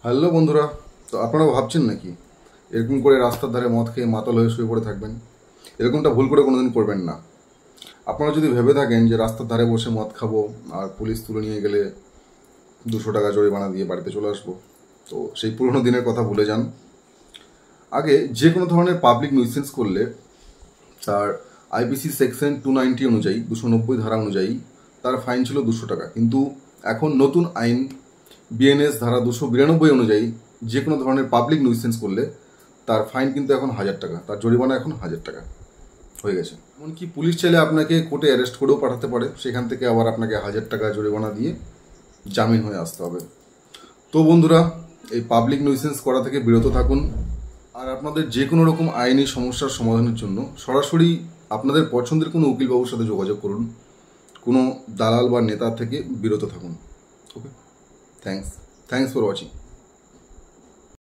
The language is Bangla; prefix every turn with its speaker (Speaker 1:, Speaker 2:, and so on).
Speaker 1: হ্যালো বন্ধুরা, তো আপনারাও ভাবছেন নাকি এরকম করে রাস্তার ধারে মদ খেয়ে মাতাল হয়ে শুয়ে পড়ে থাকবেন? এরকমটা ভুল করে কোনোদিন করবেন না। আপনারা যদি ভেবে থাকেন যে রাস্তার ধারে বসে মদ খাবো আর পুলিশ তুলে নিয়ে গেলে 200 টাকা জরিমানা দিয়ে বাড়িতে চলে আসবো, তো সেই পুরোনো দিনের কথা ভুলে যান। আগে যে কোনো ধরনের পাবলিক নিউসেন্স করলে তার আইপিসি সেকশন 290 অনুযায়ী 290 ধারা অনুযায়ী তার ফাইন ছিল 200 টাকা, কিন্তু এখন নতুন আইন বিএনএস ধারা 292 অনুযায়ী যে কোনো ধরনের পাবলিক নিউসেন্স করলে তার ফাইন কিন্তু এখন 1000 টাকা, তার জরিমানা এখন 1000 টাকা হয়ে গেছে। এমনকি পুলিশ চাইলে আপনাকে কোর্টে অ্যারেস্ট করেও পাঠাতে পারে, সেখান থেকে আবার আপনাকে 1000 টাকা জরিমানা দিয়ে জামিন হয়ে আসতে হবে। তো বন্ধুরা, এই পাবলিক নিউসেন্স করা থেকে বিরত থাকুন। আর আপনাদের যে কোনো রকম আইনি সমস্যার সমাধানের জন্য সরাসরি আপনাদের পছন্দের কোনো উকিলবাবুর সাথে যোগাযোগ করুন। কোনো দালাল বা নেতা থেকে বিরত থাকুন। ওকে, থ্যাংকস ফর ওয়াচিং।